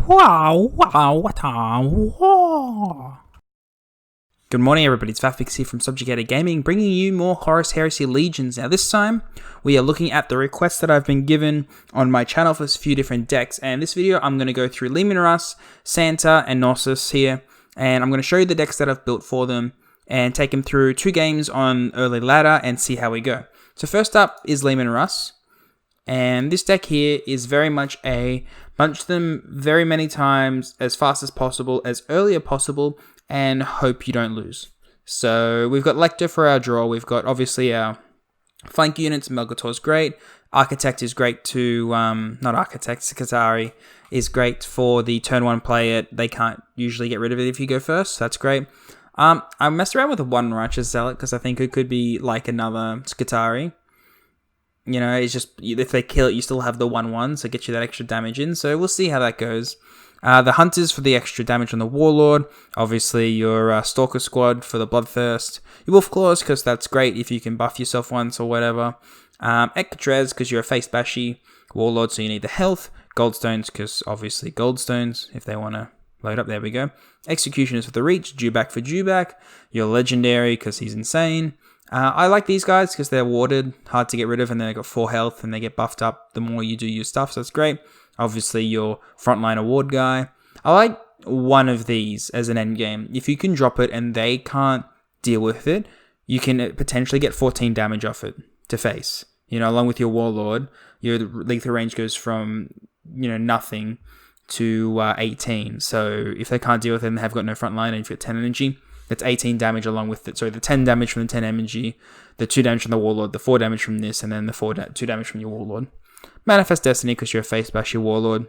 Wow, wow, wow. Good morning, everybody. It's Vafix here from Subjugated Gaming, bringing you more Horus Heresy Legions. Now, this time, we are looking at the requests that I've been given on my channel for a few different decks. And this video, I'm going to go through Lemun Russ, Santar, and Nassau here. And I'm going to show you the decks that I've built for them and take them through 2 games on early ladder and see how we go. So first up is Lemun Russ. And this deck here is very much a bunch them very many times, as fast as possible, as early as possible, and hope you don't lose. So we've got Lector for our draw. We've got obviously our flank units. Melgator's great. Architect is great to, not Architect, Skitari is great for the turn 1 player. They can't usually get rid of it if you go first, so that's great. I messed around with a 1 Righteous Zealot because I think it could be like another Skitari. You know, it's just, if they kill it, you still have the 1/1, so get you that extra damage in. So we'll see how that goes. The Hunters for the extra damage on the Warlord. Obviously, your Stalker Squad for the Bloodthirst. Your Wolf Claws, because that's great if you can buff yourself once or whatever. Ekatrez, because you're a face bashy Warlord, so you need the health. Goldstones, because obviously Goldstones, if they want to load up. There we go. Executioners for the Reach. Dewback for Dewback. Your Legendary, because he's insane. I like these guys because they're warded, hard to get rid of, and they got 4 health, and they get buffed up the more you do your stuff, so that's great. Obviously, your frontline ward guy. I like one of these as an endgame. If you can drop it and they can't deal with it, you can potentially get 14 damage off it to face. You know, along with your Warlord, your lethal range goes from, you know, nothing to 18. So if they can't deal with it and they have got no frontline, and you've got 10 energy, that's 18 damage along with it. So the 10 damage from the 10 energy, the 2 damage from the Warlord, the 4 damage from this, and then the 2 damage from your Warlord. Manifest Destiny because you're a face bashy Warlord.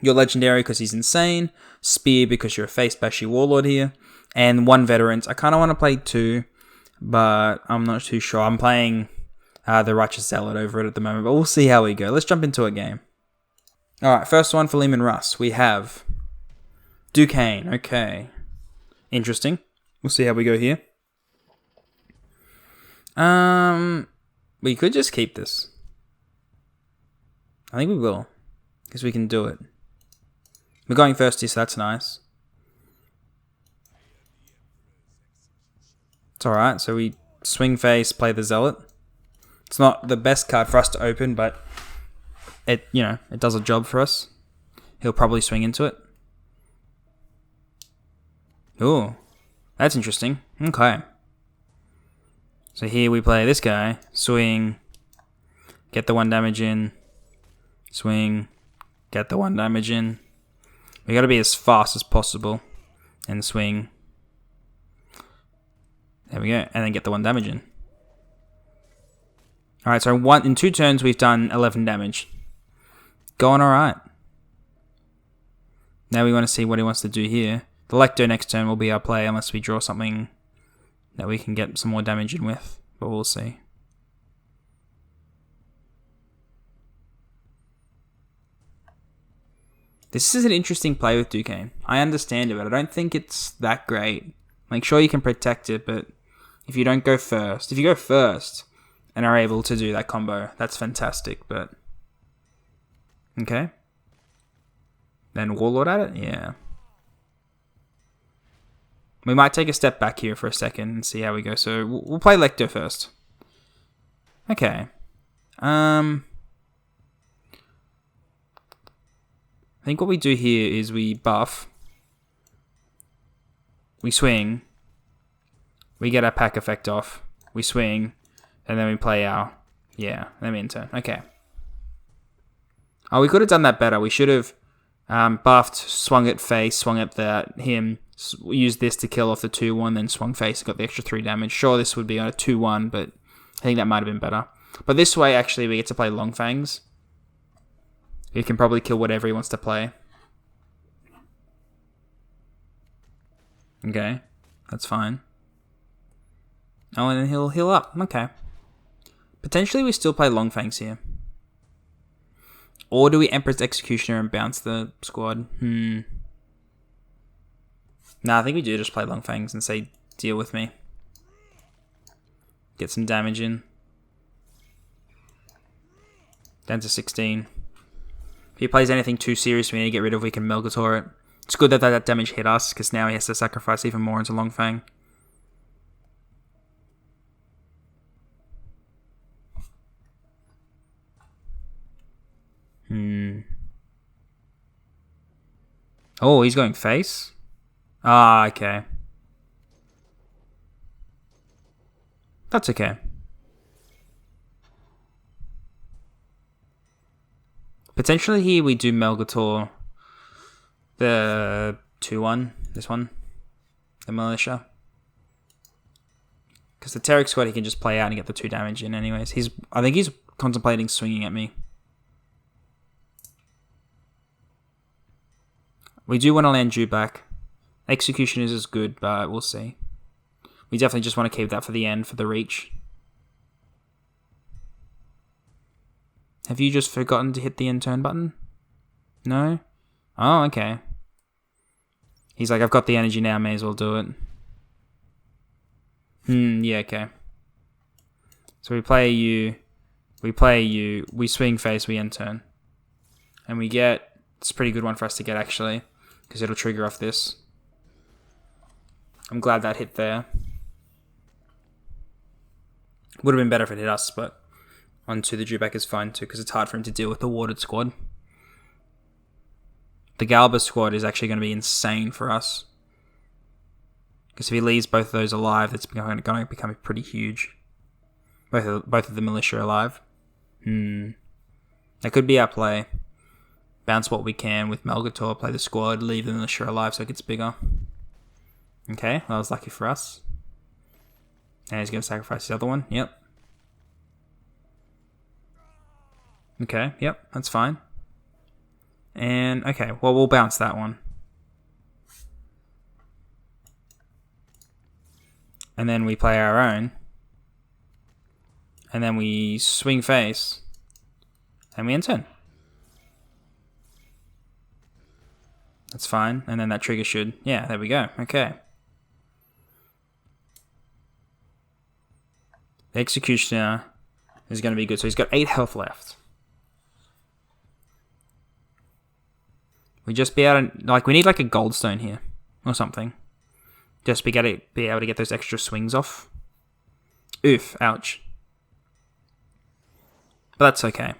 Your Legendary because he's insane. Spear because you're a face bashy Warlord here. And 1 Veterans. I kind of want to play 2, but I'm not too sure. I'm playing the Righteous Zealot over it at the moment, but we'll see how we go. Let's jump into a game. Alright, first one for Lemun Russ. We have Duquesne. Okay. Interesting. We'll see how we go here. We could just keep this. I think we will, because we can do it. We're going first here, so that's nice. It's alright, so we swing face, play the Zealot. It's not the best card for us to open, but it, you know, it does a job for us. He'll probably swing into it. Ooh. That's interesting. Okay. So here we play this guy. Swing. Get the 1 damage in. Swing. Get the 1 damage in. We gotta be as fast as possible. And swing. There we go. And then get the 1 damage in. Alright, so in 2 turns we've done 11 damage. Going alright. Now we want to see what he wants to do here. The Lector next turn will be our play unless we draw something that we can get some more damage in with, but we'll see. This is an interesting play with Duquesne. I understand it, but I don't think it's that great. Like, sure you can protect it, but if you don't go first, if you go first and are able to do that combo, that's fantastic, but okay. Then Warlord at it? Yeah. We might take a step back here for a second and see how we go. So we'll play Lector first. Okay. I think what we do here is we buff. We swing. We get our pack effect off. We swing. And then we play our... Yeah, let me turn. Okay. Oh, we could have done that better. We should have buffed, swung at face, swung at him. Used this to kill off the 2/1, then swung face and got the extra 3 damage. Sure, this would be on a 2/1, but I think that might have been better. But this way, actually, we get to play Long Fangs. He can probably kill whatever he wants to play. Okay, that's fine. Oh, and then he'll heal up. Okay. Potentially, we still play Long Fangs here. Or do we Emperor's Executioner and bounce the squad? Nah, I think we do just play Long Fangs and say, deal with me. Get some damage in. Down to 16. If he plays anything too serious we need to get rid of, we can Melgator it. It's good that that damage hit us, because now he has to sacrifice even more into Longfang. Oh, he's going face? Ah, okay. That's okay. Potentially here we do Melgator the 2-1, this one, the Militia. Because the Terric squad he can just play out and get the 2 damage in anyways. I think he's contemplating swinging at me. We do want to land Jew back. Executioners is good, but we'll see. We definitely just want to keep that for the end, for the reach. Have you just forgotten to hit the end turn button? No? Oh, okay. He's like, I've got the energy now, may as well do it. Yeah, okay. So we play you, we swing face, we end turn. And we get, it's a pretty good one for us to get actually, because it'll trigger off this. I'm glad that hit there. Would have been better if it hit us, but onto the Dewback is fine too, because it's hard for him to deal with the warded squad. The Galba squad is actually going to be insane for us. Because if he leaves both of those alive, it's going to become pretty huge. Both of the militia alive. That could be our play. Bounce what we can with Melgator, play the squad, leave the militia alive so it gets bigger. Okay, that was lucky for us. And he's going to sacrifice the other one. Yep. Okay, yep, that's fine. And, okay, well, we'll bounce that one. And then we play our own. And then we swing face. And we end turn. That's fine. And then that trigger should... Yeah, there we go. Okay. The Executioner is going to be good. So he's got 8 health left. We just be able to... Like, we need like a Goldstone here. Or something. Just be able to get those extra swings off. Oof. Ouch. But that's okay.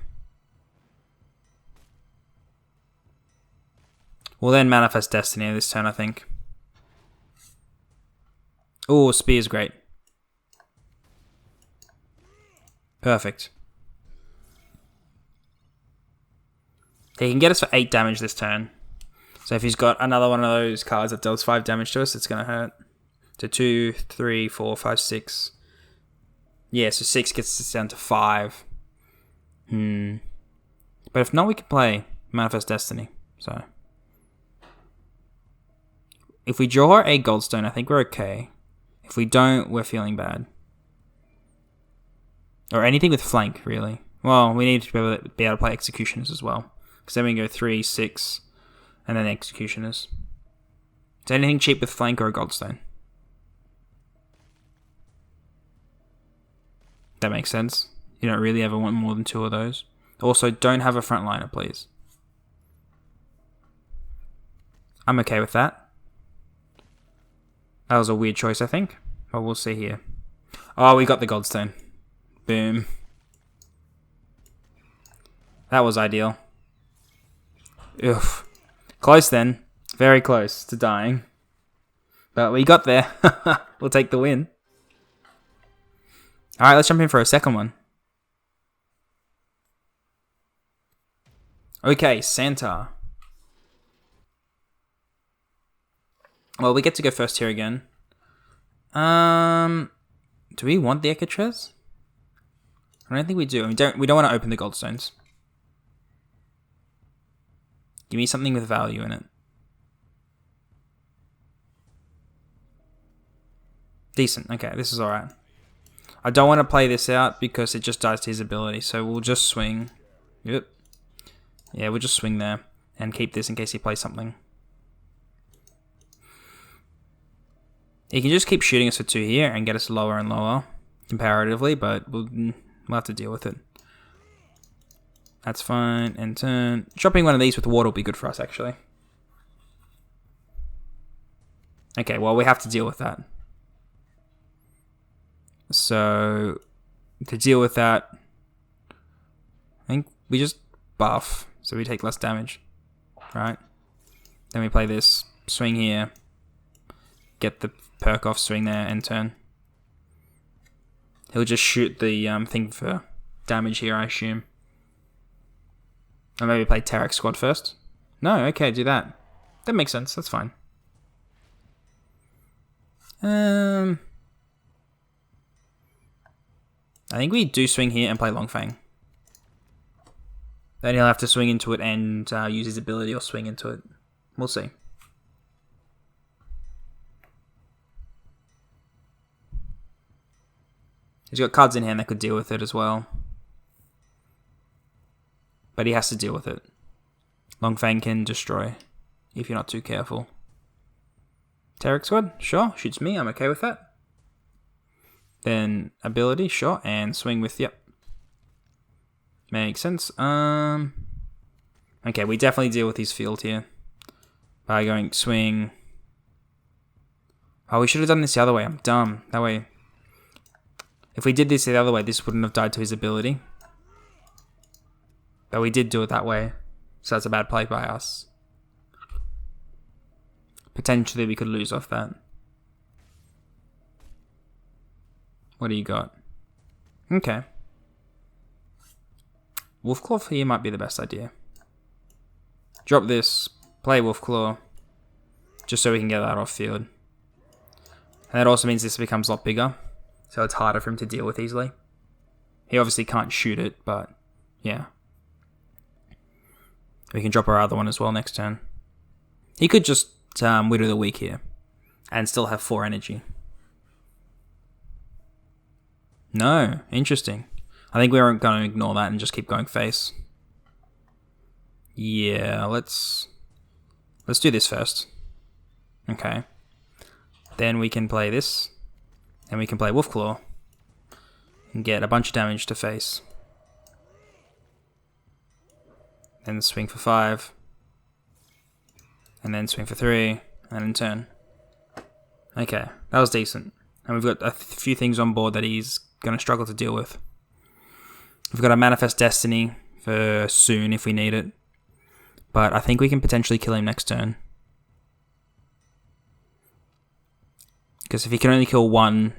We'll then Manifest Destiny this turn, I think. Oh, Spear's great. Perfect. He can get us for 8 damage this turn. So if he's got another one of those cards that deals 5 damage to us, it's going to hurt. So 2, 3, 4, 5, 6. Yeah, so 6 gets us down to 5. But if not, we can play Manifest Destiny. So if we draw a Goldstone, I think we're okay. If we don't, we're feeling bad. Or anything with flank, really. Well, we need to be able to play Executioners as well. Because then we can go 3, 6, and then Executioners. Is anything cheap with flank or a Goldstone? That makes sense. You don't really ever want more than 2 of those. Also, don't have a frontliner, please. I'm okay with that. That was a weird choice, I think. But we'll see here. Oh, we got the Goldstone. Boom. That was ideal. Oof. Close then. Very close to dying. But we got there. We'll take the win. Alright, let's jump in for a second one. Okay, Santar. Well, we get to go first here again. Do we want the Echotres? I don't think we do. We don't want to open the Goldstones. Give me something with value in it. Decent. Okay, this is alright. I don't want to play this out because it just dies to his ability, so we'll just swing. Yep. Yeah, we'll just swing there and keep this in case he plays something. He can just keep shooting us for 2 here and get us lower and lower comparatively, but we'll have to deal with it. That's fine. End turn. Dropping one of these with water will be good for us, actually. Okay, well, we have to deal with that. So, to deal with that, I think we just buff, so we take less damage, right? Then we play this, swing here, get the perk off, swing there, end turn. He'll just shoot the thing for damage here, I assume. Or maybe play Tarek Squad first. No, okay, do that. That makes sense, that's fine. I think we do swing here and play Longfang. Then he'll have to swing into it and use his ability or swing into it. We'll see. He's got cards in hand that could deal with it as well. But he has to deal with it. Longfang can destroy if you're not too careful. Tarek Squad? Sure. Shoots me. I'm okay with that. Then ability, sure. And swing with, yep. Makes sense. Okay, we definitely deal with his field here. By going swing. Oh, we should have done this the other way. I'm dumb. That way. If we did this the other way, this wouldn't have died to his ability. But we did do it that way. So that's a bad play by us. Potentially we could lose off that. What do you got? Okay. Wolfclaw here might be the best idea. Drop this, play Wolfclaw, just so we can get that off field. And that also means this becomes a lot bigger, so it's harder for him to deal with easily. He obviously can't shoot it, but yeah. We can drop our other one as well next turn. He could just Widow the Weak here, and still have 4 energy. No, interesting. I think we're going to ignore that and just keep going face. Yeah, let's do this first. Okay. Then we can play this, and we can play Wolfclaw, and get a bunch of damage to face. Then swing for 5. And then swing for 3, and then turn. Okay, that was decent. And we've got a few things on board that he's going to struggle to deal with. We've got a Manifest Destiny for soon if we need it. But I think we can potentially kill him next turn. Because if he can only kill one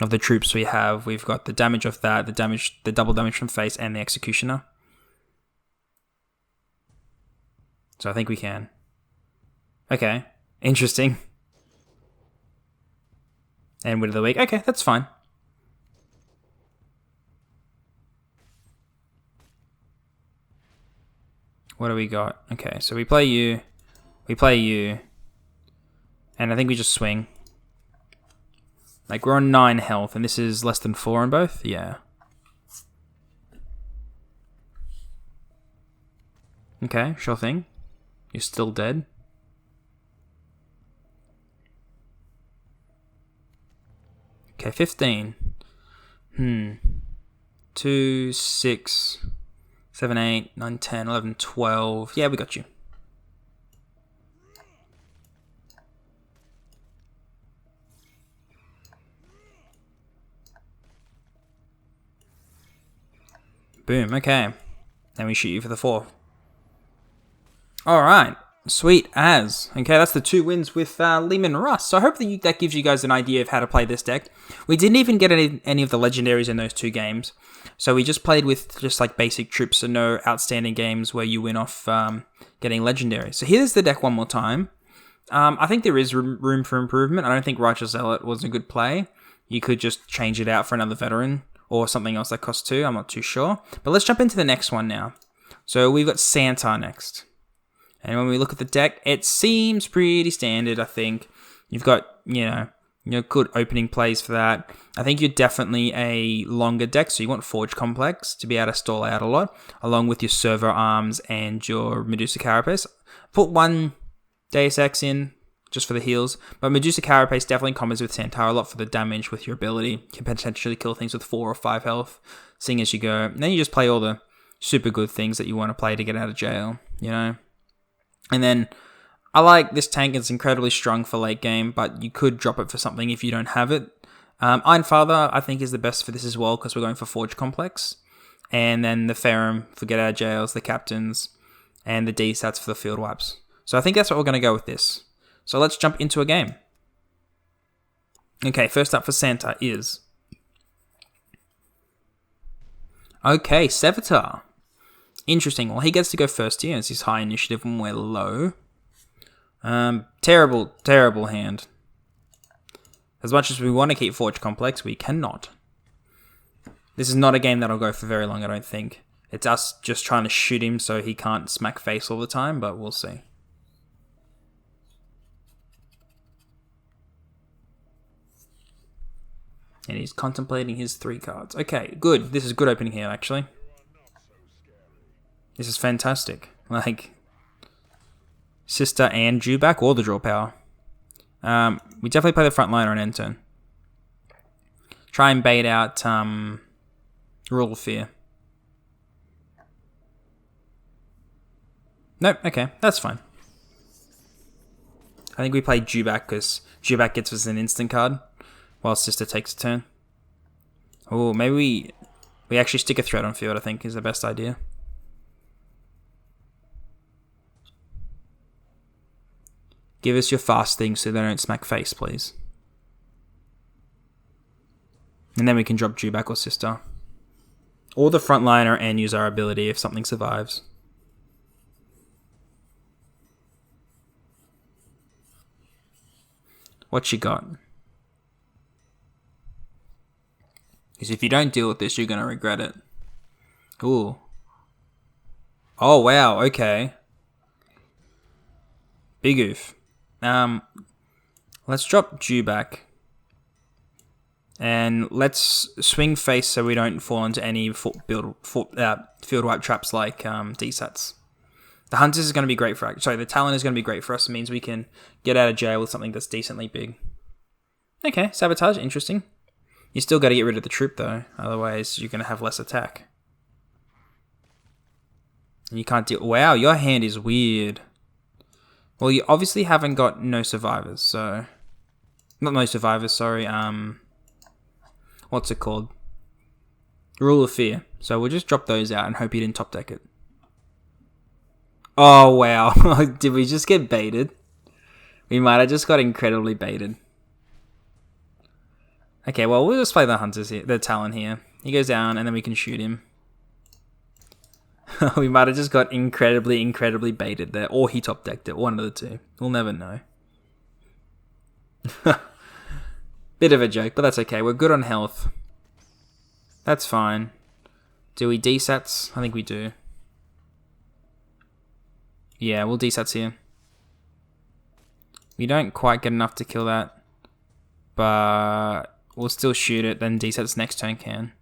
of the troops we have, we've got the damage of that, the double damage from face, and the Executioner. So I think we can. Okay, interesting. And Widow of the Week. Okay, that's fine. What do we got? Okay, so we play you. We play you. And I think we just swing. Like, we're on 9 health, and this is less than 4 on both? Yeah. Okay, sure thing. You're still dead. Okay, 15. 2, 6, 7, 8, 9, 10, 11, 12. Yeah, we got you. Boom, okay. Then we shoot you for the 4. Alright. Sweet as. Okay, that's the 2 wins with Lemun Russ. So I hope that gives you guys an idea of how to play this deck. We didn't even get any of the legendaries in those 2 games. So we just played with just like basic troops and no outstanding games where you win off getting legendary. So here's the deck one more time. I think there is room for improvement. I don't think Righteous Zealot was a good play. You could just change it out for another veteran or something else that costs 2. I'm not too sure. But let's jump into the next one now. So we've got Santar next. And when we look at the deck, it seems pretty standard, I think. You've got, good opening plays for that. I think you're definitely a longer deck, so you want Forge Complex to be able to stall out a lot, along with your Servo Arms and your Medusa Carapace. Put 1 Deus Ex in, just for the heals, but Medusa Carapace definitely combos with Santar a lot for the damage with your ability. You can potentially kill things with 4 or 5 health, seeing as you go. And then you just play all the super good things that you want to play to get out of jail, you know? And then I like this tank. It's incredibly strong for late game, but you could drop it for something if you don't have it. Iron Father, I think, is the best for this as well because we're going for Forge Complex. And then the Ferrum for get out of jails, the Captains, and the D-Sats for the Field Wipes. So I think that's what we're going to go with this. So let's jump into a game. Okay, first up for Santar is... Okay, Sevatar. Interesting. Well, he gets to go first here. It's his high initiative when we're low. Terrible hand. As much as we want to keep Forge Complex, we cannot. This is not a game that'll go for very long, I don't think. It's us just trying to shoot him so he can't smack face all the time, but we'll see. And he's contemplating his 3 cards. Okay, good. This is good opening here, actually. This is fantastic. Like, Sister and Dewback or the draw power. We definitely play the front liner on end turn. Try and bait out Rule of Fear. Nope, okay, that's fine. I think we play Dewback because Dewback gets us an instant card while Sister takes a turn. Oh, maybe we actually stick a threat on field, I think, is the best idea. Give us your fast things so they don't smack face, please. And then we can drop Dewback or Sister. Or the frontliner and use our ability if something survives. What you got? Because if you don't deal with this, you're going to regret it. Ooh. Oh, wow, okay. Big oof. Let's drop Dewback. And let's swing face so we don't fall into any field wipe traps like D-Sats. The Hunters is going to be great for... Sorry, the Talon is going to be great for us. It means we can get out of jail with something that's decently big. Okay, Sabotage, interesting. You still got to get rid of the troop though. Otherwise, you're going to have less attack. And you can't deal... Wow, your hand is weird. Well, you obviously haven't got no survivors, so... Not no survivors, sorry. What's it called? Rule of Fear. So we'll just drop those out and hope you didn't top deck it. Oh, wow. Did we just get baited? We might have just got incredibly baited. Okay, well, we'll just play the Hunters here, the Talon here. He goes down and then we can shoot him. We might have just got incredibly baited there. Or he top decked it. One of the two. We'll never know. Bit of a joke, but that's okay. We're good on health. That's fine. Do we D-Sats? I think we do. Yeah, we'll D-Sats here. We don't quite get enough to kill that. But we'll still shoot it, then D-Sats next turn can.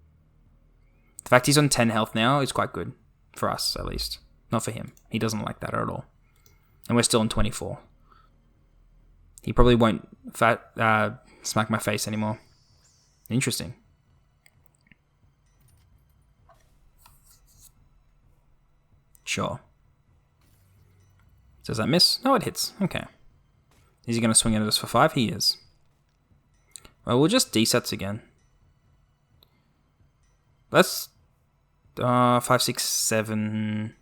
The fact he's on 10 health now is quite good. For us, at least. Not for him. He doesn't like that at all. And we're still on 24. He probably won't smack my face anymore. Interesting. Sure. Does that miss? No, it hits. Okay. Is he going to swing at us for 5? He is. Well, we'll just D-Sats again. Let's... 5, 6, 7...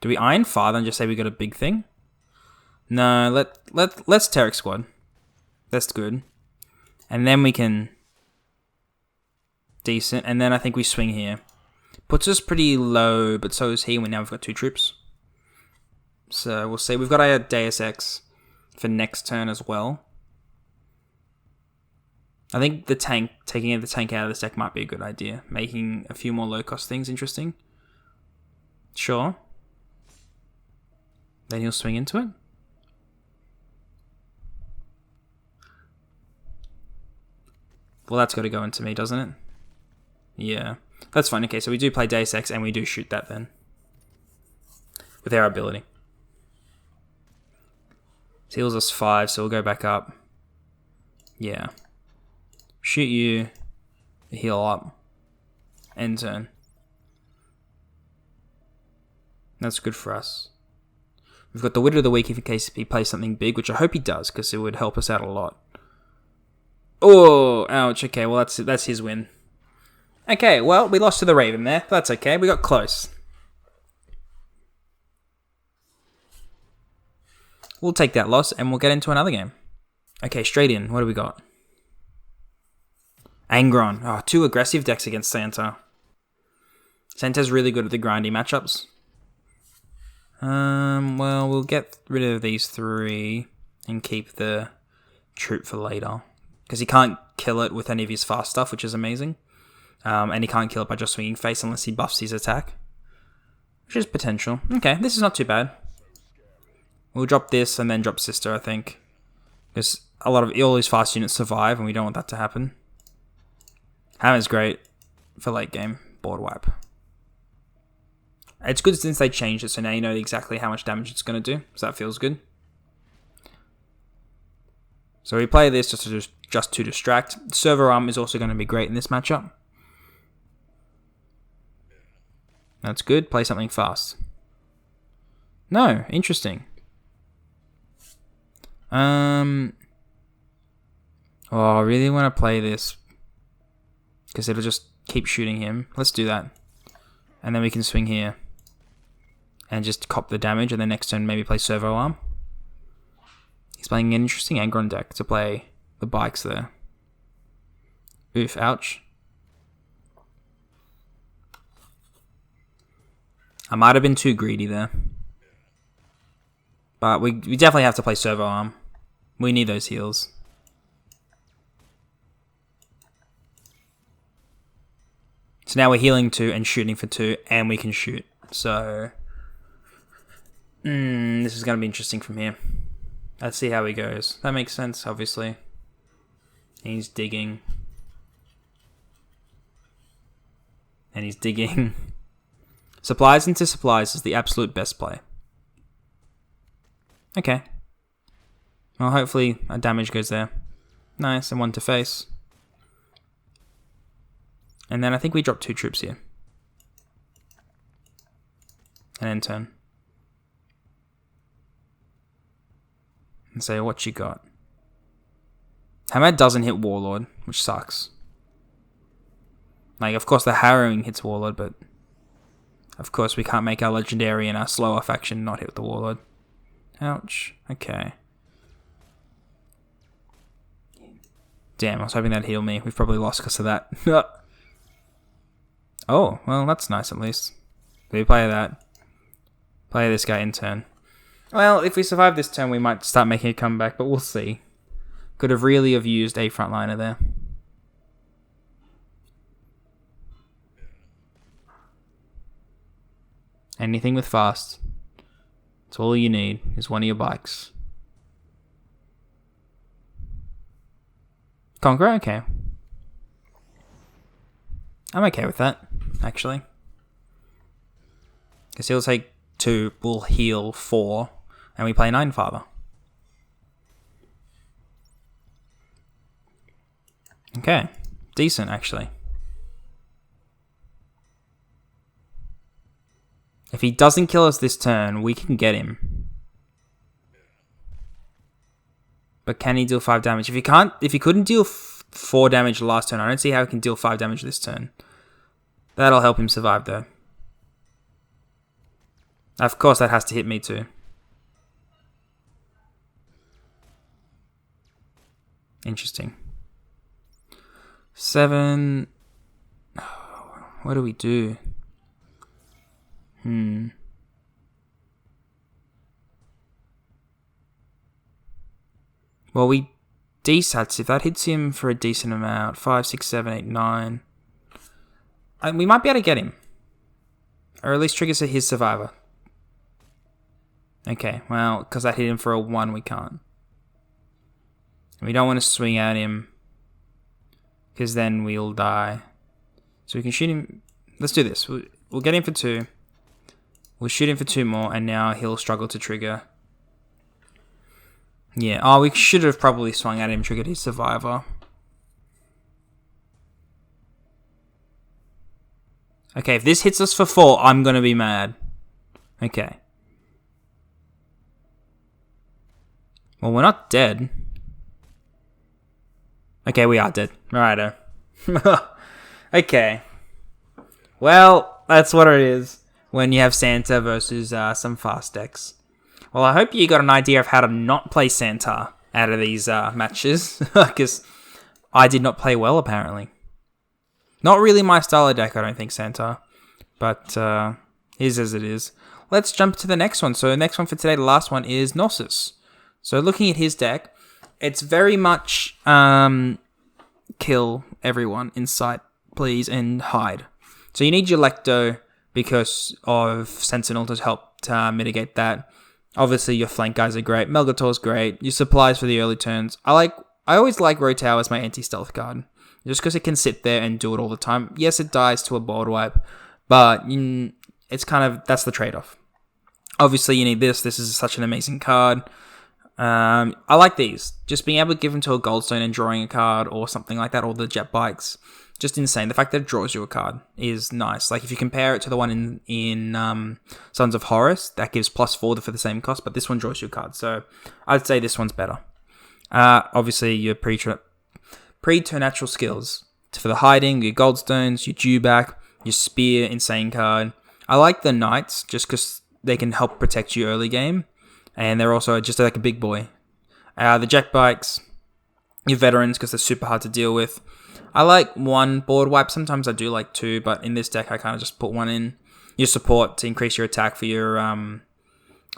Do we Iron Father and just say we got a big thing? No, let's Terek Squad. That's good. And then we can... Decent. And then I think we swing here. Puts us pretty low, but so is he. Now we've got 2 troops. So we'll see. We've got our Deus Ex for next turn as well. I think the tank, taking the tank out of this deck might be a good idea. Making a few more low-cost things interesting. Sure. Then he'll swing into it. Well, that's got to go into me, doesn't it? Yeah. That's fine. Okay, so we do play Deus Ex and we do shoot that then. With our ability. It heals us 5, so we'll go back up. Yeah. Shoot you. Heal up. end turn. That's good for us. We've got the Wit of the Week in case he plays something big, which I hope he does, because it would help us out a lot. Oh, ouch. Okay, well, that's his win. Okay, well, we lost to the Raven there. That's okay. We got close. We'll take that loss, and we'll get into another game. Okay, straight in. What do we got? Angron. Oh, 2 aggressive decks against Santar. Santar's really good at the grindy matchups. Well, we'll get rid of these 3 and keep the troop for later. Because he can't kill it with any of his fast stuff, which is amazing. And he can't kill it by just swinging face unless he buffs his attack. Which is potential. Okay, this is not too bad. We'll drop this and then drop Sister, I think. Because all his fast units survive and we don't want that to happen. Hammer's great for late game. Board wipe. It's good since they changed it, so now you know exactly how much damage it's going to do. So that feels good. So we play this just to distract. Server Arm is also going to be great in this matchup. That's good. Play something fast. No, interesting. Oh, I really want to play this. Because it'll just keep shooting him. Let's do that. And then we can swing here. And just cop the damage. And then next turn maybe play Servo Arm. He's playing an interesting Angron deck to play the bikes there. Oof, ouch. I might have been too greedy there. But we definitely have to play Servo Arm. We need those heals. So now we're healing 2 and shooting for 2, and we can shoot. So, this is going to be interesting from here. Let's see how he goes. That makes sense, obviously. He's digging. And he's digging. Supplies into supplies is the absolute best play. Okay. Well, hopefully a damage goes there. Nice, and 1 to face. And then I think we drop 2 troops here. And end turn. And say, what you got? Hammer doesn't hit Warlord, which sucks. Like, of course the Harrowing hits Warlord, but... Of course we can't make our Legendary and our slower faction not hit the Warlord. Ouch. Okay. Damn, I was hoping that'd heal me. We've probably lost because of that. Oh, well, that's nice at least. We play that. Play this guy in turn. Well, if we survive this turn, we might start making a comeback, but we'll see. Could have really used a frontliner there. Anything with fast. That's all you need, is one of your bikes. Conqueror? Okay. I'm okay with that, actually. Because he'll take 2, we'll heal 4, and we play 9 Father. Okay. Decent, actually. If he doesn't kill us this turn, we can get him. But can he deal 5 damage? If he couldn't deal 4 damage last turn, I don't see how he can deal 5 damage this turn. That'll help him survive, though. Of course, that has to hit me too. Interesting. 7. What do we do? Well, we desats. If that hits him for a decent amount, 5, 6, 7, 8, 9. We might be able to get him. Or at least triggers his survivor. Okay, well, because that hit him for a 1, we can't. And we don't want to swing at him. Because then we'll die. So we can shoot him. Let's do this. We'll get him for 2. We'll shoot him for 2 more, and now he'll struggle to trigger. Yeah, oh, we should have probably swung at him, triggered his survivor. Okay, if this hits us for 4, I'm going to be mad. Okay. Well, we're not dead. Okay, we are dead. Righto. Okay. Well, that's what it is when you have Santar versus some fast decks. Well, I hope you got an idea of how to not play Santar out of these matches, because I did not play well, apparently. Not really my style of deck, I don't think, Santar, but is as it is. Let's jump to the next one. So the next one for today, the last one, is Nassau. So looking at his deck, it's very much kill everyone in sight, please, and hide. So you need your Lecto because of Sentinel to help mitigate that. Obviously, your flank guys are great. Melgator's great. Your supplies for the early turns. I always like Rotau as my anti-stealth card, just because it can sit there and do it all the time. Yes, it dies to a board wipe, but it's kind of, that's the trade-off. Obviously, you need this. This is such an amazing card. I like these. Just being able to give them to a Goldstone and drawing a card or something like that, or the Jet Bikes. Just insane. The fact that it draws you a card is nice. Like, if you compare it to the one in Sons of Horus, that gives +4 for the same cost, but this one draws you a card. So, I'd say this one's better. Obviously, your preternatural skills. For the hiding, your Goldstones, your Dewback, your Spear, insane card. I like the Knights, just because they can help protect you early game. And they're also just like a big boy. The Jet Bikes, your Veterans, because they're super hard to deal with. I like 1 board wipe. Sometimes I do like 2, but in this deck I kind of just put 1 in. Your support to increase your attack for your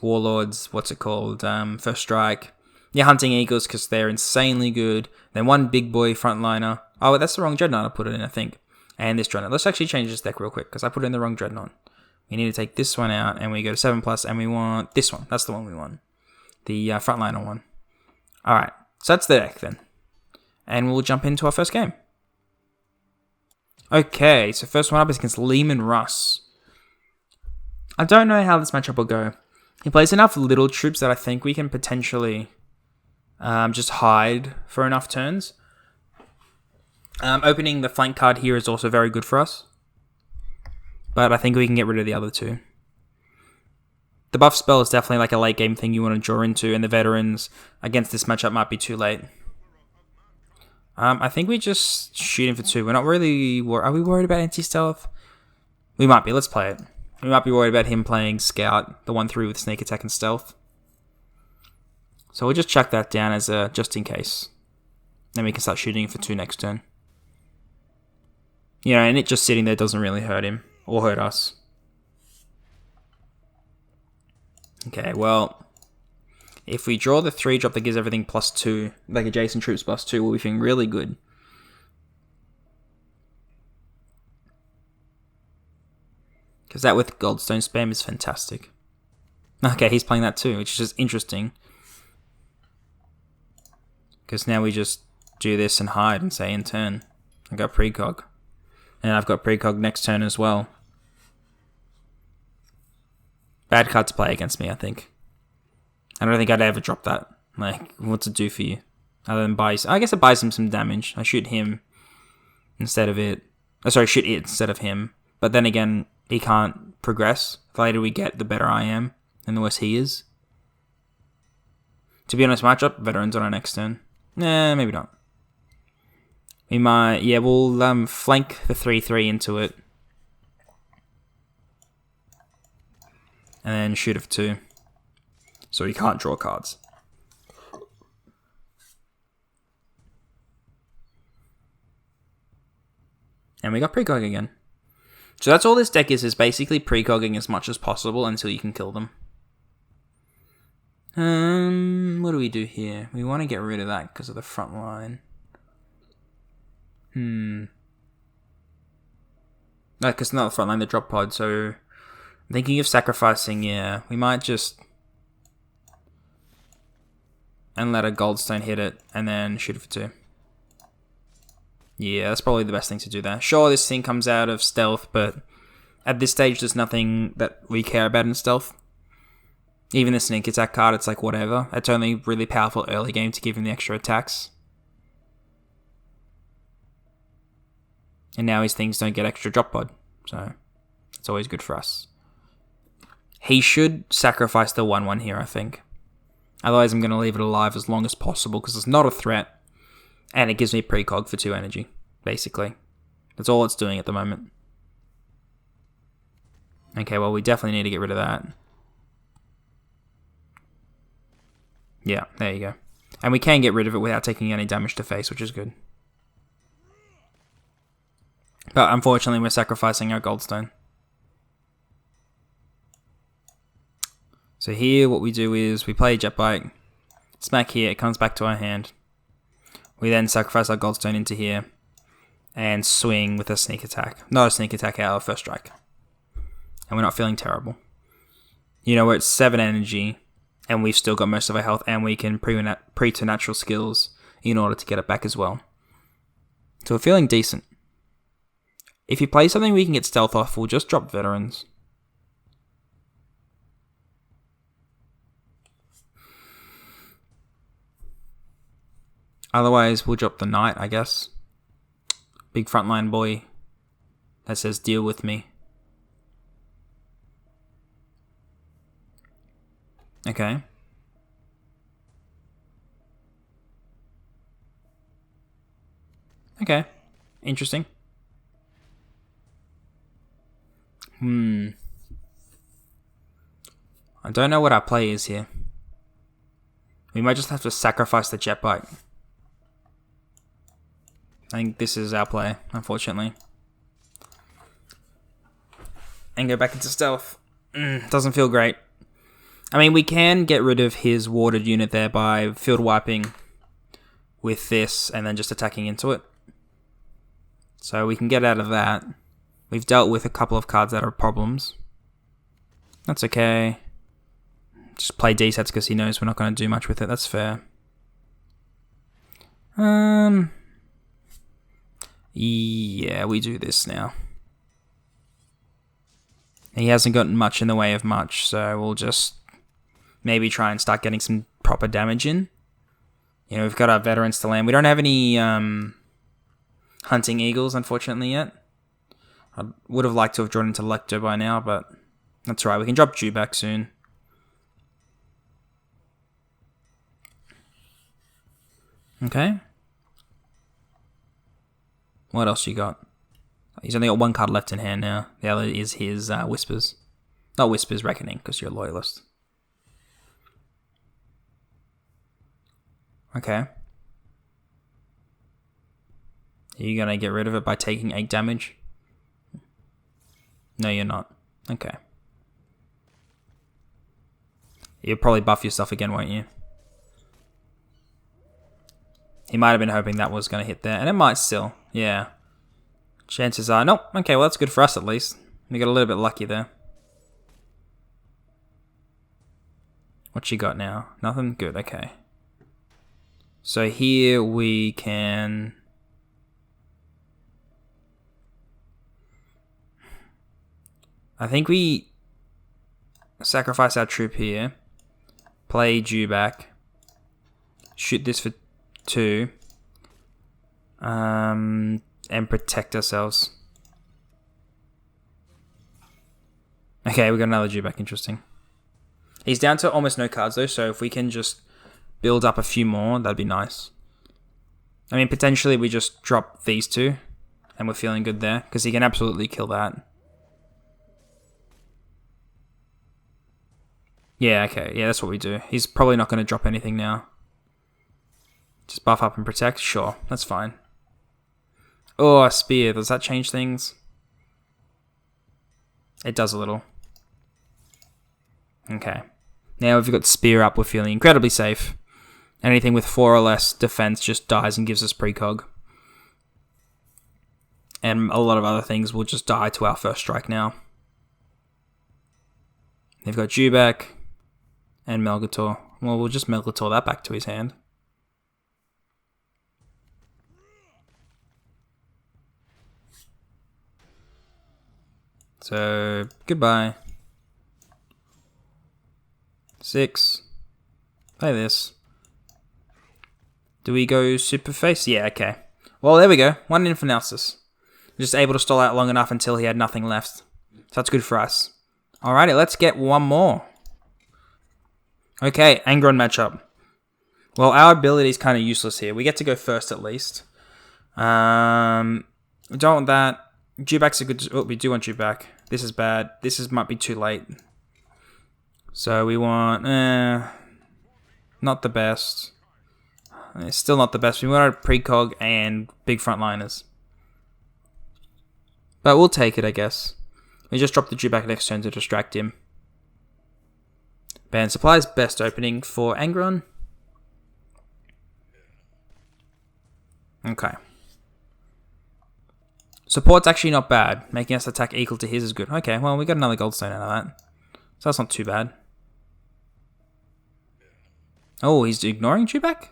Warlords. What's it called? First Strike. Your Hunting Eagles, because they're insanely good. Then 1 big boy frontliner. Oh, that's the wrong Dreadnought I put it in, I think. And this Dreadnought. Let's actually change this deck real quick, because I put in the wrong Dreadnought. We need to take this one out, and we go to 7+, and we want this one. That's the one we want. The frontliner one. Alright, so that's the deck then. And we'll jump into our first game. Okay, so first one up is against Lemun Russ. I don't know how this matchup will go. He plays enough little troops that I think we can potentially just hide for enough turns. Opening the flank card here is also very good for us. But I think we can get rid of the other 2. The buff spell is definitely like a late game thing you want to draw into, and the Veterans against this matchup might be too late. I think we just shoot him for 2. We're not really... Are we worried about anti-stealth? We might be. Let's play it. We might be worried about him playing Scout, the 1/3 with sneak attack and stealth. So we'll just chuck that down as a just in case. Then we can start shooting for 2 next turn. You know, and it just sitting there doesn't really hurt him. Or hurt us. Okay, well, if we draw the 3-drop that gives everything +2, like adjacent troops +2, we'll be feeling really good. Because that with Goldstone spam is fantastic. Okay, he's playing that too, which is just interesting. Because now we just do this and hide and say in turn. I got precog. And I've got precog next turn as well. Bad card to play against me, I think. I don't think I'd ever drop that. Like, what's it do for you? Other than buy... I guess it buys him some damage. I shoot him instead of it. Oh, sorry, shoot it instead of him. But then again, he can't progress. The later we get, the better I am. And the worse he is. To be honest, matchup, Veterans on our next turn. Nah, maybe not. We might... Yeah, we'll flank the 3/3 into it. And then shoot it for 2. So he can't draw cards. And we got precog again. So that's all this deck is basically precogging as much as possible until you can kill them. What do we do here? We want to get rid of that because of the front line. No, because it's not the front line, the drop pod, so... I'm thinking of sacrificing, yeah. We might just... And let a Goldstone hit it, and then shoot it for 2. Yeah, that's probably the best thing to do there. Sure, this thing comes out of stealth, but... At this stage, there's nothing that we care about in stealth. Even the sneak attack card, it's like whatever. It's only really powerful early game to give him the extra attacks. And now his things don't get extra drop pod, so... It's always good for us. He should sacrifice the 1/1 here, I think. Otherwise, I'm going to leave it alive as long as possible because it's not a threat. And it gives me precog for 2 energy, basically. That's all it's doing at the moment. Okay, well, we definitely need to get rid of that. Yeah, there you go. And we can get rid of it without taking any damage to face, which is good. But unfortunately, we're sacrificing our goldstone. So here, what we do is we play Jet Bike, smack here, it comes back to our hand. We then sacrifice our goldstone into here and swing with a sneak attack. Not a sneak attack, our first strike. And we're not feeling terrible. You know, we're at 7 energy and we've still got most of our health and we can preternatural skills in order to get it back as well. So we're feeling decent. If you play something we can get stealth off, we'll just drop veterans. Otherwise, we'll drop the knight, I guess. Big frontline boy that says deal with me. Okay. Okay. Interesting. I don't know what our play is here. We might just have to sacrifice the jet bike. I think this is our play, unfortunately. And go back into stealth. Doesn't feel great. I mean, we can get rid of his warded unit there by field wiping with this and then just attacking into it. So we can get out of that. We've dealt with a couple of cards that are problems. That's okay. Just play D-sets because he knows we're not going to do much with it. That's fair. Yeah, we do this now. He hasn't gotten much in the way of much, so we'll just maybe try and start getting some proper damage in. You know, we've got our veterans to land. We don't have any hunting eagles, unfortunately, yet. I would have liked to have drawn into Lecter by now, but that's right. We can drop Jew back soon. Okay. What else you got? He's only got 1 card left in hand now. The other is his Whispers. Not Whispers, Reckoning, because you're a loyalist. Okay. Are you going to get rid of it by taking 8 damage? No, you're not. Okay. You'll probably buff yourself again, won't you? He might have been hoping that was going to hit there, and it might still. Yeah. Chances are... Nope. Okay, well, that's good for us, at least. We got a little bit lucky there. What you got now? Nothing? Good, okay. So here we can... I think we sacrifice our troop here. Play Jew back. Shoot this for 2. And protect ourselves. Okay, we got another Jew back. Interesting. He's down to almost no cards though, so if we can just build up a few more, that'd be nice. I mean, potentially we just drop these 2, and we're feeling good there, because he can absolutely kill that. Yeah, okay. Yeah, that's what we do. He's probably not going to drop anything now. Just buff up and protect? Sure, that's fine. Oh, a spear. Does that change things? It does a little. Okay. Now we've got spear up, we're feeling incredibly safe. Anything with 4 or less defense just dies and gives us precog. And a lot of other things will just die to our first strike now. They've got Jubak and Melgator. Well, we'll just Melgator that back to his hand. So, goodbye. 6. Play this. Do we go super face? Yeah, okay. Well, there we go. 1 in for Nelsus. Just able to stall out long enough until he had nothing left. So that's good for us. Alrighty, let's get one more. Okay, Angron matchup. Well, our ability is kind of useless here. We get to go first at least. We don't want that. Dewback's a good... Oh, we do want Dewback. This is bad. Might be too late. So we want... not the best. It's still not the best. We want a precog and big frontliners. But we'll take it, I guess. We just drop the Dewback next turn to distract him. Band supplies, best opening for Angron. Okay. Support's actually not bad. Making us attack equal to his is good. Okay, well, we got another Goldstone out of that. So that's not too bad. Oh, he's ignoring Dewback?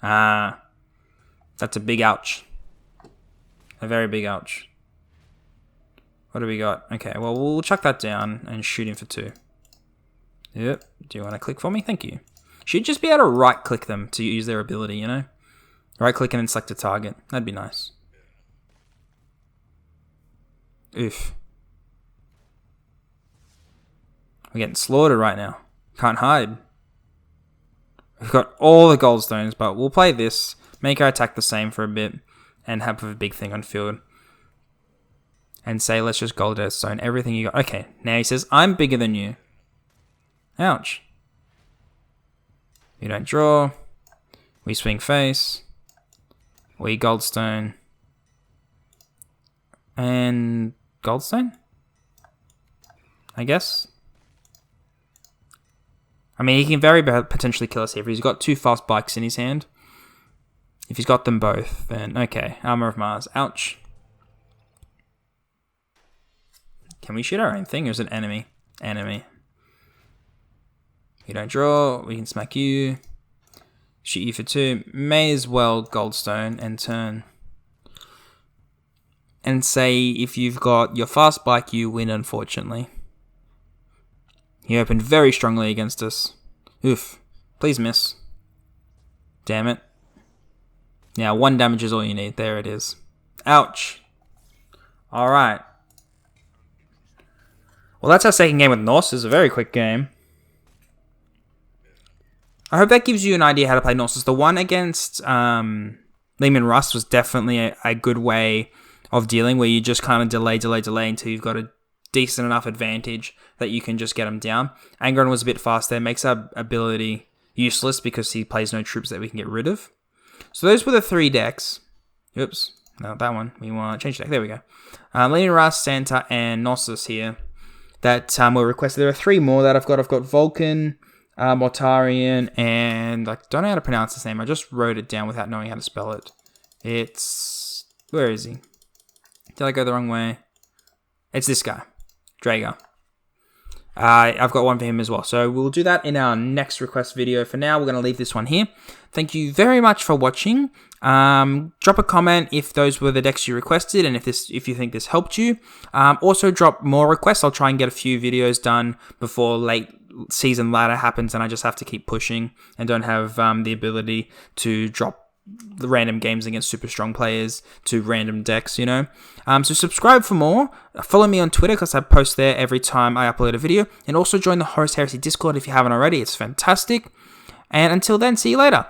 Ah. That's a big ouch. A very big ouch. What do we got? Okay, well, we'll chuck that down and shoot him for 2. Yep. Do you want to click for me? Thank you. Should just be able to right-click them to use their ability, you know? Right-click and then select a target. That'd be nice. Oof. We're getting slaughtered right now. Can't hide. We've got all the Goldstones, but we'll play this. Make our attack the same for a bit. And have a big thing on field. And say, let's just Goldstone everything you got. Okay, now he says, I'm bigger than you. Ouch. We don't draw. We swing face. We Goldstone. And Goldstone? I guess. I mean, he can very potentially kill us here if he's got 2 fast bikes in his hand. If he's got them both, then okay. Armor of Mars. Ouch. Can we shoot our own thing or is it enemy? Enemy. You don't draw. We can smack you. Shoot you for 2. May as well Goldstone and turn. And say if you've got your fast bike, you win, unfortunately. He opened very strongly against us. Oof. Please miss. Damn it. Now, 1 damage is all you need. There it is. Ouch. Alright. Well, that's our second game with Norse. It's a very quick game. I hope that gives you an idea how to play Norse. The one against Lemun Russ was definitely a good way of dealing, where you just kind of delay until you've got a decent enough advantage that you can just get them down. Angron was a bit faster. Makes our ability useless because he plays no troops that we can get rid of. So those were the 3 decks. Oops. No, that one. We want to change deck. There we go. Lemun Russ, Santar, and Knossos here that were requested. There are 3 more that I've got. I've got Vulcan, Mortarian, and I don't know how to pronounce his name. I just wrote it down without knowing how to spell it. It's... Where is he? Did I go the wrong way? It's this guy. Drager. I've got one for him as well. So we'll do that in our next request video. For now, we're going to leave this one here. Thank you very much for watching. Drop a comment if those were the decks you requested and if you think this helped you. Also drop more requests. I'll try and get a few videos done before late season ladder happens and I just have to keep pushing and don't have the ability to drop the random games against super strong players to random decks, you know. So subscribe for more. Follow me on Twitter because I post there every time I upload a video. And also join the Horus Heresy Discord if you haven't already. It's fantastic. And until then, see you later.